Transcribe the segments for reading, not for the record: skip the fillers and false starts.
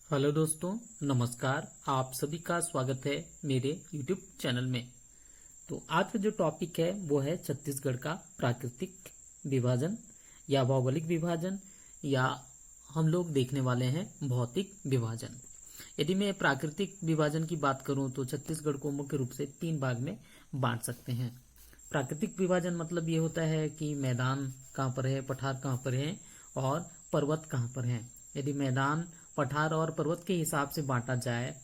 Hello दोस्तों, नमस्कार। आप सभी का स्वागत है मेरे YouTube चैनल में। तो आज का जो टॉपिक है वो है छत्तीसगढ़ का प्राकृतिक विभाजन या भौगोलिक विभाजन, या हम लोग देखने वाले हैं भौतिक विभाजन। यदि मैं प्राकृतिक विभाजन की बात करूं तो छत्तीसगढ़ को मुख्य रूप से 3 भाग में बांट सकते हैं। प्राकृतिक विभाजन मतलब ये होता है कि मैदान कहाँ पर है, पठार कहाँ पर है और पर्वत कहाँ पर है। यदि मैदान, पठार और पर्वत के हिसाब से बांटा जाए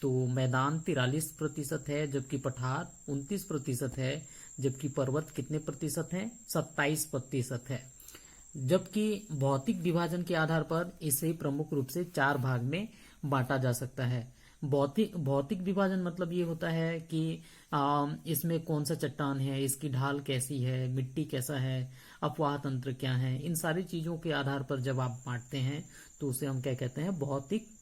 तो मैदान 43% है, जबकि पठार 29% है, जबकि पर्वत कितने प्रतिशत है? 27% है। जबकि भौतिक विभाजन के आधार पर इसे प्रमुख रूप से 4 भाग में बांटा जा सकता है। भौतिक विभाजन मतलब ये होता है कि इसमें कौन सा चट्टान है, इसकी ढाल कैसी है, मिट्टी कैसा है, अपवाह तंत्र क्या है, इन सारी चीजों के आधार पर जब आप बांटते हैं तो उसे हम क्या कहते हैं?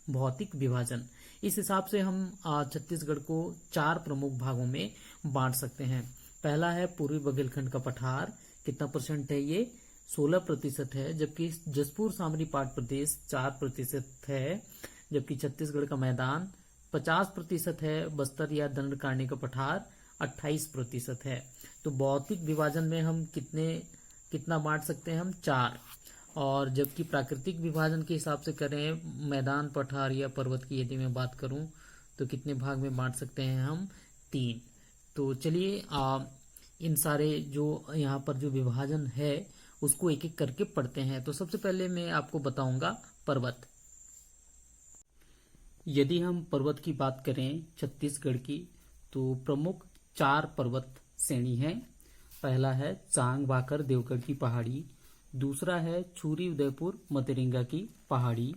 भौतिक विभाजन। इस हिसाब से हम छत्तीसगढ़ को 4 प्रमुख भागों में बांट सकते हैं। पहला है पूर्वी बुंदेलखंड का पठार। कितना परसेंट है ये? 16% है, जबकि जसपुर सामरी पाट प्रदेश 4% है, जबकि छत्तीसगढ़ का मैदान 50% है। बस्तर या दंडकारण्य का पठार 28% है। तो भौतिक विभाजन में हम कितना बांट सकते हैं? हम 4। और जबकि प्राकृतिक विभाजन के हिसाब से करें, मैदान, पठार या पर्वत की यदि मैं बात करूं तो कितने भाग में बांट सकते हैं? हम 3। तो चलिए इन सारे जो यहाँ पर जो विभाजन है उसको एक एक करके पढ़ते हैं। तो सबसे पहले मैं आपको बताऊंगा पर्वत। यदि हम पर्वत की बात करें छत्तीसगढ़ की, तो प्रमुख 4 पर्वत श्रेणी हैं। पहला है चांग बाकर देवगढ़ की पहाड़ी, दूसरा है छुरी उदयपुर मतरेंगा की पहाड़ी,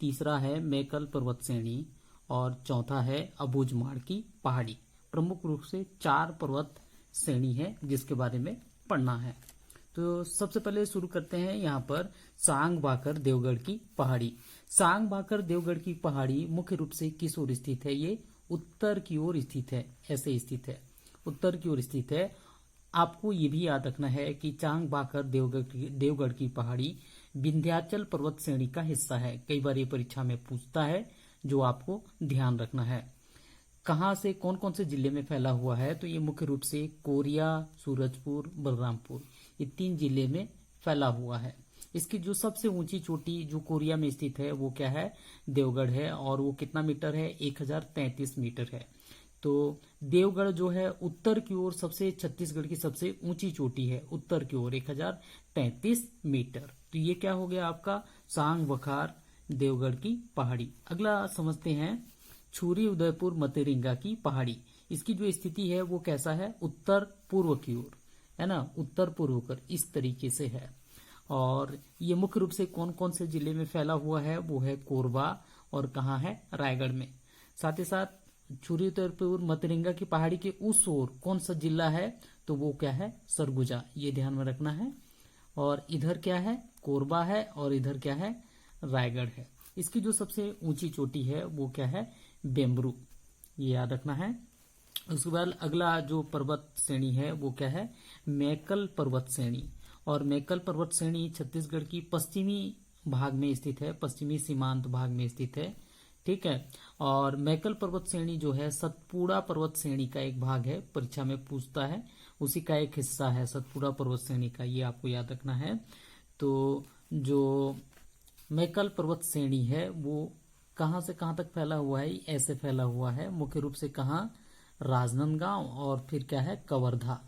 तीसरा है मैकल पर्वत श्रेणी और चौथा है अबूझमाड़ की पहाड़ी। प्रमुख रूप से 4 पर्वत श्रेणी है जिसके बारे में पढ़ना है। तो सबसे पहले शुरू करते हैं यहाँ पर सांग बाकर देवगढ़ की पहाड़ी। सांग बाकर देवगढ़ की पहाड़ी मुख्य रूप से किस ओर स्थित है? ये उत्तर की ओर स्थित है। ऐसे स्थित है, उत्तर की ओर स्थित है। आपको ये भी याद रखना है कि चांग बाकर देवगढ़ की पहाड़ी विंध्याचल पर्वत श्रेणी का हिस्सा है। कई बार ये परीक्षा में पूछता है, जो आपको ध्यान रखना है। कहाँ से, कौन कौन से जिले में फैला हुआ है? तो ये मुख्य रूप से कोरिया, सूरजपुर, बलरामपुर, ये 3 जिले में फैला हुआ है। इसकी जो सबसे ऊंची चोटी जो कोरिया में स्थित है वो क्या है? देवगढ़ है। और वो कितना मीटर है? 1033 मीटर है। तो देवगढ़ जो है उत्तर की ओर सबसे, छत्तीसगढ़ की सबसे ऊंची चोटी है उत्तर की ओर 1033 मीटर। तो ये क्या हो गया आपका? सांग बखार देवगढ़ की पहाड़ी। अगला समझते हैं छुरी उदयपुर मतरेंगा की पहाड़ी। इसकी जो स्थिति है वो कैसा है? उत्तर पूर्व की ओर है ना, उत्तर पूर्व कर इस तरीके से है। और ये मुख्य रूप से कौन कौन से जिले में फैला हुआ है? वो है कोरबा और कहाँ है? रायगढ़ में। साथ ही साथ छुरी उदयपुर मतरेंगा की पहाड़ी के उस ओर कौन सा जिला है? तो वो क्या है? सरगुजा। ये ध्यान में रखना है। और इधर क्या है? कोरबा है। और इधर क्या है? रायगढ़ है। इसकी जो सबसे ऊंची चोटी है वो क्या है? बेम्बरू। ये याद रखना है। उसके बाद अगला जो पर्वत श्रेणी है वो क्या है? मैकल पर्वत श्रेणी। और मैकल पर्वत श्रेणी छत्तीसगढ़ की पश्चिमी भाग में स्थित है, पश्चिमी सीमांत भाग में स्थित है। ठीक है। और मैकल पर्वत श्रेणी जो है सतपुड़ा पर्वत श्रेणी का एक भाग है, परीक्षा में पूछता है, उसी का एक हिस्सा है सतपुड़ा पर्वत श्रेणी का। ये आपको याद रखना है। तो जो मैकल पर्वत श्रेणी है वो कहाँ से कहाँ तक फैला हुआ है? ऐसे फैला हुआ है मुख्य रूप से कहाँ? राजनांदगांव और फिर क्या है? कवर्धा।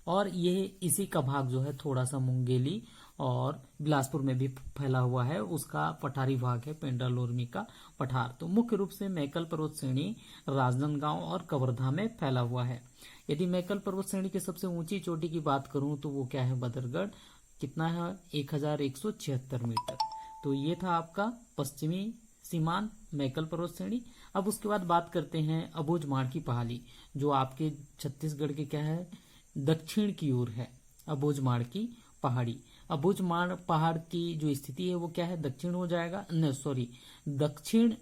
और ये इसी का भाग जो है थोड़ा सा मुंगेली और बिलासपुर में भी फैला हुआ है। उसका पठारी भाग है पेंड्रा लोरमी का पठार। तो मुख्य रूप से मैकल पर्वत श्रेणी राजनांदगांव और कवर्धा में फैला हुआ है। यदि मैकल पर्वत श्रेणी की सबसे ऊंची चोटी की बात करूं तो वो क्या है? बदरगढ़। कितना है? 1176 मीटर। तो ये था आपका पश्चिमी सीमांत मैकल पर्वत श्रेणी। अब उसके बाद बात करते हैं अबूझमाड़ की पहाड़ी, जो आपके छत्तीसगढ़ के क्या है? दक्षिण की ओर है अबूझमाड़ की पहाड़ी। अबूझमाड़ पहाड़ की जो स्थिति है वो क्या है? दक्षिण हो जाएगा, नहीं सॉरी, दक्षिण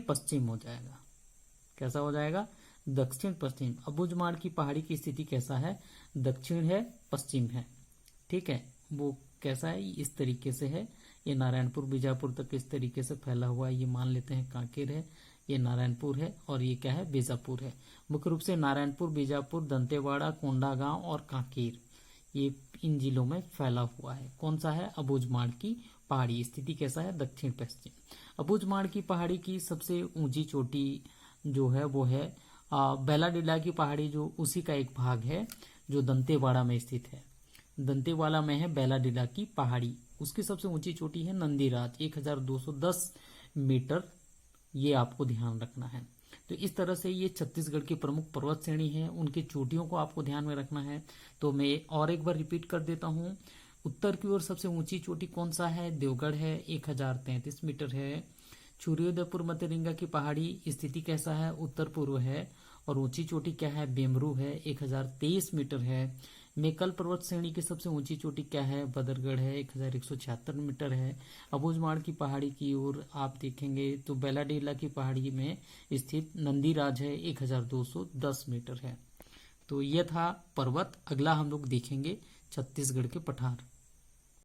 पश्चिम हो जाएगा। कैसा हो जाएगा? दक्षिण पश्चिम। अबूझमाड़ की पहाड़ी की स्थिति कैसा है? दक्षिण है, पश्चिम है। ठीक है। वो कैसा है? इस तरीके से है। ये नारायणपुर बीजापुर तक इस तरीके से फैला हुआ है। ये मान लेते हैं कांकेर है, ये नारायणपुर है और ये क्या है, बीजापुर है। मुख्य रूप से नारायणपुर, बीजापुर, दंतेवाड़ा, कोंडागांव और कांकेर, ये इन जिलों में फैला हुआ है। कौन सा है, अबूझमाड़ की पहाड़ी। स्थिति कैसा है, दक्षिण पश्चिम। अबूझमाड़ की पहाड़ी की सबसे ऊंची चोटी जो है वो है बैलाडीला की पहाड़ी, जो उसी का एक भाग है जो दंतेवाड़ा में स्थित है। दंतेवाड़ा में है बैलाडीला की पहाड़ी। उसकी सबसे ऊंची चोटी है नंदीराज, 1210 मीटर। ये आपको ध्यान रखना है। तो इस तरह से ये छत्तीसगढ़ की प्रमुख पर्वत श्रेणी है, उनकी चोटियों को आपको ध्यान में रखना है। तो मैं और एक बार रिपीट कर देता हूँ। उत्तर की ओर सबसे ऊंची चोटी कौन सा है, देवगढ़ है, 1033 मीटर है। सूर्योदयपुर मध्यरेंगा की पहाड़ी स्थिति कैसा है, उत्तर पूर्व है और ऊंची चोटी क्या है, बेमरू है, 1023 मीटर है। मेकल पर्वत श्रेणी की सबसे ऊंची चोटी क्या है, बदरगढ़ है, 1176 मीटर है। अबूझमाड़ की पहाड़ी की ओर आप देखेंगे तो बैलाडीला की पहाड़ी में स्थित नंदीराज है, 1210 मीटर है। तो यह था पर्वत। अगला हम लोग देखेंगे छत्तीसगढ़ के पठार।